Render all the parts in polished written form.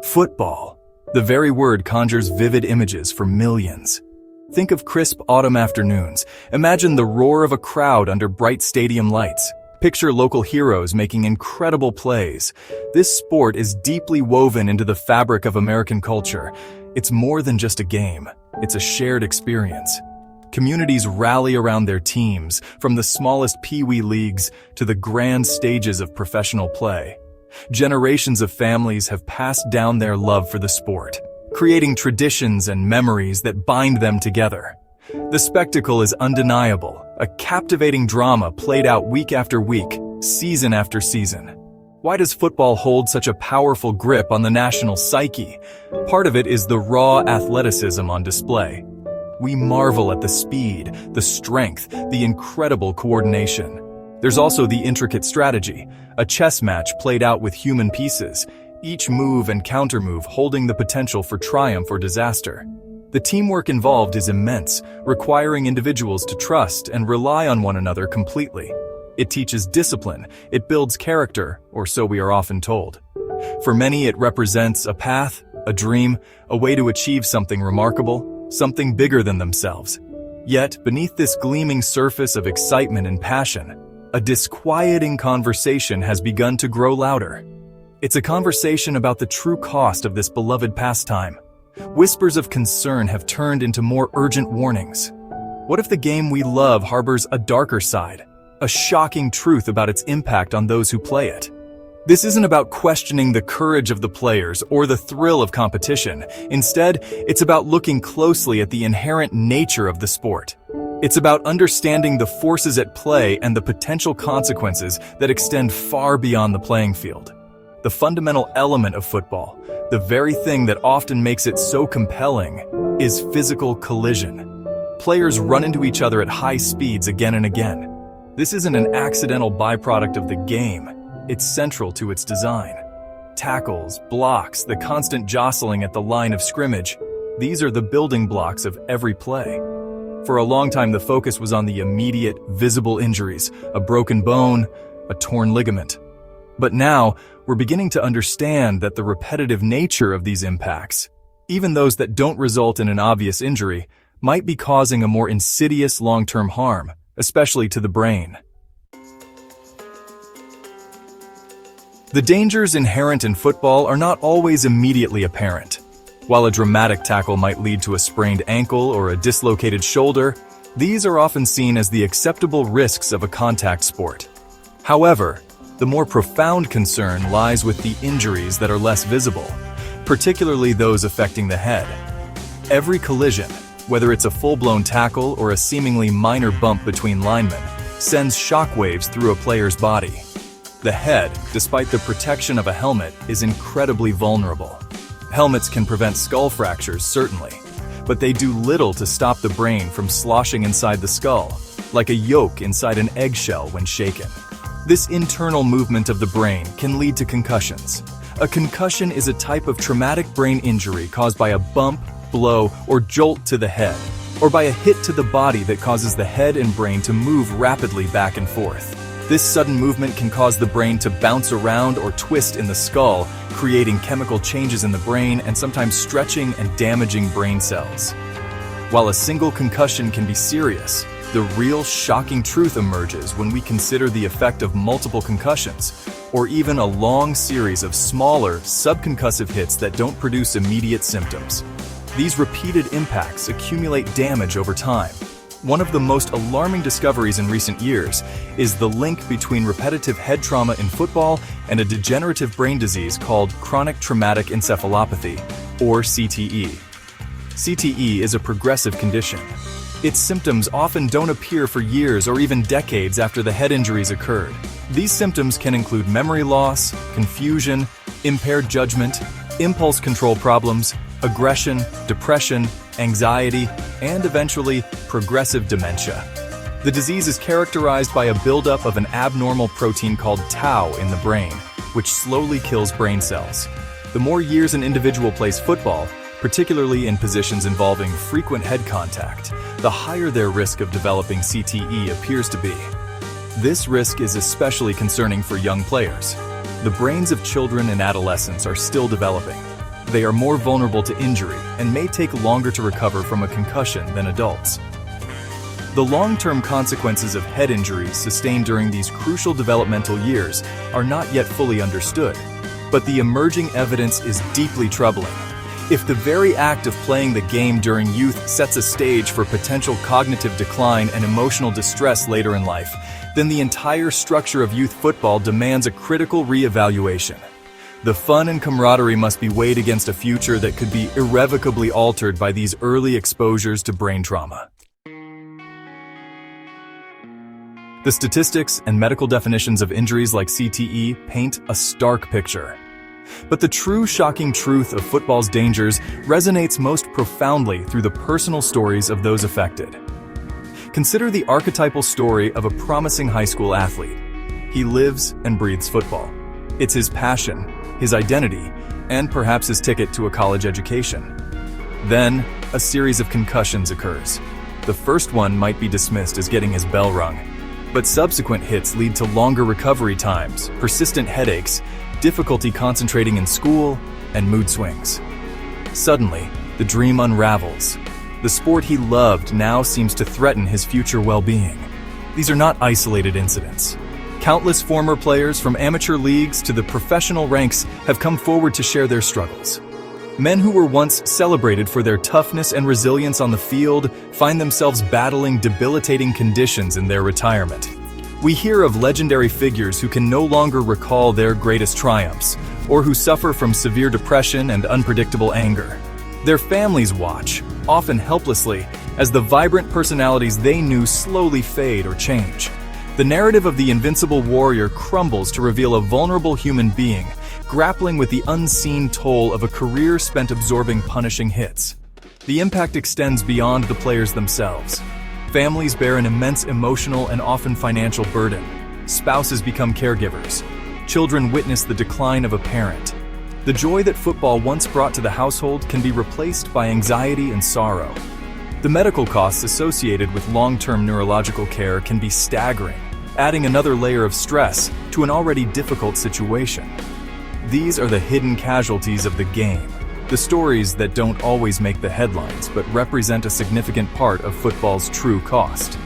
Football. The very word conjures vivid images for millions. Think of crisp autumn afternoons. Imagine the roar of a crowd under bright stadium lights. Picture local heroes making incredible plays. This sport is deeply woven into the fabric of American culture. It's more than just a game. It's a shared experience. Communities rally around their teams, from the smallest pee-wee leagues to the grand stages of professional play. Generations of families have passed down their love for the sport, creating traditions and memories that bind them together. The spectacle is undeniable, a captivating drama played out week after week, season after season. Why does football hold such a powerful grip on the national psyche? Part of it is the raw athleticism on display. We marvel at the speed, the strength, the incredible coordination. There's also the intricate strategy, a chess match played out with human pieces, each move and countermove holding the potential for triumph or disaster. The teamwork involved is immense, requiring individuals to trust and rely on one another completely. It teaches discipline, it builds character, or so we are often told. For many, it represents a path, a dream, a way to achieve something remarkable, something bigger than themselves. Yet, beneath this gleaming surface of excitement and passion, a disquieting conversation has begun to grow louder. It's a conversation about the true cost of this beloved pastime. Whispers of concern have turned into more urgent warnings. What if the game we love harbors a darker side, a shocking truth about its impact on those who play it? This isn't about questioning the courage of the players or the thrill of competition. Instead, it's about looking closely at the inherent nature of the sport. It's about understanding the forces at play and the potential consequences that extend far beyond the playing field. The fundamental element of football, the very thing that often makes it so compelling, is physical collision. Players run into each other at high speeds again and again. This isn't an accidental byproduct of the game. It's central to its design. Tackles, blocks, the constant jostling at the line of scrimmage, these are the building blocks of every play. For a long time, the focus was on the immediate, visible injuries, a broken bone, a torn ligament. But now, we're beginning to understand that the repetitive nature of these impacts, even those that don't result in an obvious injury, might be causing a more insidious long-term harm, especially to the brain. The dangers inherent in football are not always immediately apparent. While a dramatic tackle might lead to a sprained ankle or a dislocated shoulder, these are often seen as the acceptable risks of a contact sport. However, the more profound concern lies with the injuries that are less visible, particularly those affecting the head. Every collision, whether it's a full-blown tackle or a seemingly minor bump between linemen, sends shockwaves through a player's body. The head, despite the protection of a helmet, is incredibly vulnerable. Helmets can prevent skull fractures, certainly, but they do little to stop the brain from sloshing inside the skull, like a yolk inside an eggshell when shaken. This internal movement of the brain can lead to concussions. A concussion is a type of traumatic brain injury caused by a bump, blow, or jolt to the head, or by a hit to the body that causes the head and brain to move rapidly back and forth. This sudden movement can cause the brain to bounce around or twist in the skull, creating chemical changes in the brain and sometimes stretching and damaging brain cells. While a single concussion can be serious, the real shocking truth emerges when we consider the effect of multiple concussions, or even a long series of smaller, subconcussive hits that don't produce immediate symptoms. These repeated impacts accumulate damage over time. One of the most alarming discoveries in recent years is the link between repetitive head trauma in football and a degenerative brain disease called chronic traumatic encephalopathy, or CTE. CTE is a progressive condition. Its symptoms often don't appear for years or even decades after the head injuries occurred. These symptoms can include memory loss, confusion, impaired judgment, impulse control problems, aggression, depression, anxiety, and eventually progressive dementia. The disease is characterized by a buildup of an abnormal protein called tau in the brain, which slowly kills brain cells. The more years an individual plays football, particularly in positions involving frequent head contact, the higher their risk of developing CTE appears to be. This risk is especially concerning for young players. The brains of children and adolescents are still developing. they are more vulnerable to injury and may take longer to recover from a concussion than adults. The long-term consequences of head injuries sustained during these crucial developmental years are not yet fully understood, but the emerging evidence is deeply troubling. If the very act of playing the game during youth sets a stage for potential cognitive decline and emotional distress later in life, then the entire structure of youth football demands a critical re-evaluation. The fun and camaraderie must be weighed against a future that could be irrevocably altered by these early exposures to brain trauma. The statistics and medical definitions of injuries like CTE paint a stark picture. But the true shocking truth of football's dangers resonates most profoundly through the personal stories of those affected. Consider the archetypal story of a promising high school athlete. He lives and breathes football. It's his passion, his identity, and perhaps his ticket to a college education. Then, a series of concussions occurs. The first one might be dismissed as getting his bell rung, but subsequent hits lead to longer recovery times, persistent headaches, difficulty concentrating in school, and mood swings. Suddenly, the dream unravels. The sport he loved now seems to threaten his future well-being. These are not isolated incidents. Countless former players from amateur leagues to the professional ranks have come forward to share their struggles. Men who were once celebrated for their toughness and resilience on the field find themselves battling debilitating conditions in their retirement. We hear of legendary figures who can no longer recall their greatest triumphs, or who suffer from severe depression and unpredictable anger. Their families watch, often helplessly, as the vibrant personalities they knew slowly fade or change. The narrative of the invincible warrior crumbles to reveal a vulnerable human being, grappling with the unseen toll of a career spent absorbing punishing hits. The impact extends beyond the players themselves. Families bear an immense emotional and often financial burden. Spouses become caregivers. Children witness the decline of a parent. The joy that football once brought to the household can be replaced by anxiety and sorrow. The medical costs associated with long-term neurological care can be staggering, adding another layer of stress to an already difficult situation. These are the hidden casualties of the game, the stories that don't always make the headlines but represent a significant part of football's true cost.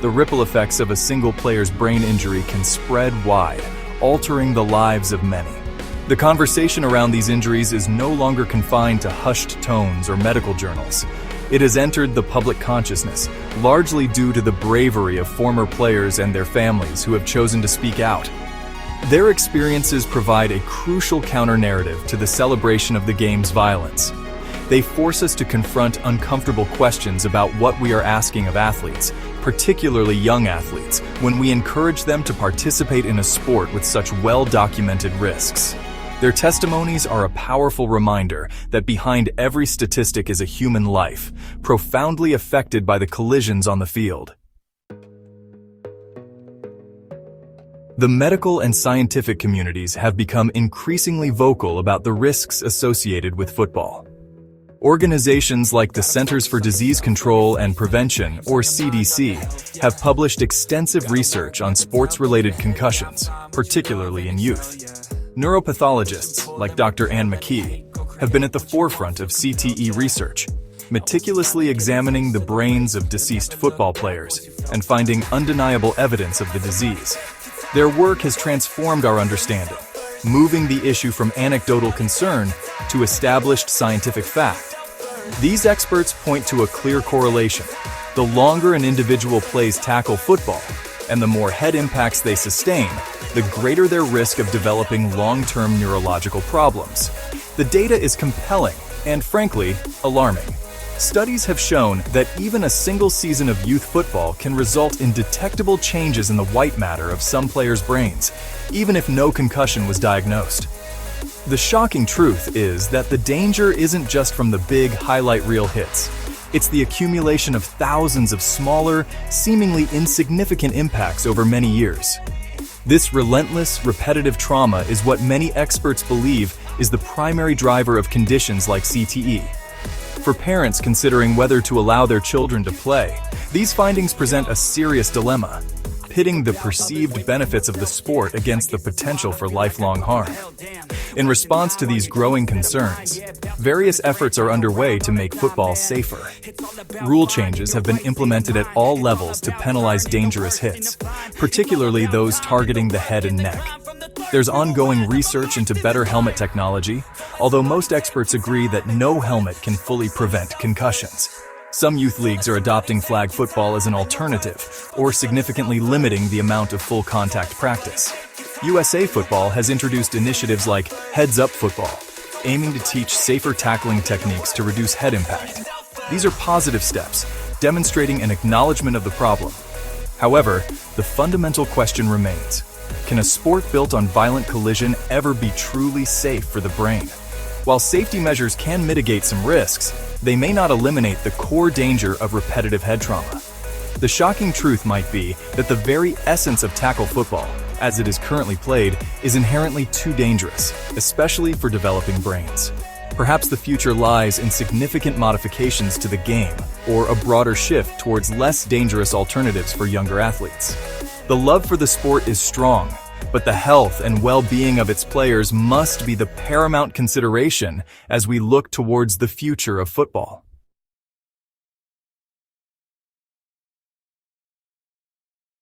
The ripple effects of a single player's brain injury can spread wide, altering the lives of many. The conversation around these injuries is no longer confined to hushed tones or medical journals. It has entered the public consciousness, largely due to the bravery of former players and their families who have chosen to speak out. Their experiences provide a crucial counter-narrative to the celebration of the game's violence. They force us to confront uncomfortable questions about what we are asking of athletes, particularly young athletes, when we encourage them to participate in a sport with such well-documented risks. Their testimonies are a powerful reminder that behind every statistic is a human life, profoundly affected by the collisions on the field. The medical and scientific communities have become increasingly vocal about the risks associated with football. Organizations like the Centers for Disease Control and Prevention, or CDC, have published extensive research on sports-related concussions, particularly in youth. Neuropathologists, like Dr. Anne McKee, have been at the forefront of CTE research, meticulously examining the brains of deceased football players and finding undeniable evidence of the disease. Their work has transformed our understanding, moving the issue from anecdotal concern to established scientific fact. These experts point to a clear correlation. The longer an individual plays tackle football, and the more head impacts they sustain, the greater their risk of developing long-term neurological problems. The data is compelling and, frankly, alarming. Studies have shown that even a single season of youth football can result in detectable changes in the white matter of some players' brains, even if no concussion was diagnosed. The shocking truth is that the danger isn't just from the big highlight reel hits. It's the accumulation of thousands of smaller, seemingly insignificant impacts over many years. This relentless, repetitive trauma is what many experts believe is the primary driver of conditions like CTE. For parents considering whether to allow their children to play, these findings present a serious dilemma, pitting the perceived benefits of the sport against the potential for lifelong harm. In response to these growing concerns, Various efforts are underway to make football safer. Rule changes have been implemented at all levels to penalize dangerous hits, particularly those targeting the head and neck. There's ongoing research into better helmet technology, although most experts agree that no helmet can fully prevent concussions. Some youth leagues are adopting flag football as an alternative, or significantly limiting the amount of full contact practice. USA Football has introduced initiatives like Heads Up Football, aiming to teach safer tackling techniques to reduce head impact. These are positive steps, demonstrating an acknowledgement of the problem. However, the fundamental question remains: can a sport built on violent collision ever be truly safe for the brain? While safety measures can mitigate some risks, they may not eliminate the core danger of repetitive head trauma. The shocking truth might be that the very essence of tackle football, as it is currently played, is inherently too dangerous, especially for developing brains. Perhaps the future lies in significant modifications to the game, or a broader shift towards less dangerous alternatives for younger athletes. The love for the sport is strong, but the health and well-being of its players must be the paramount consideration as we look towards the future of football.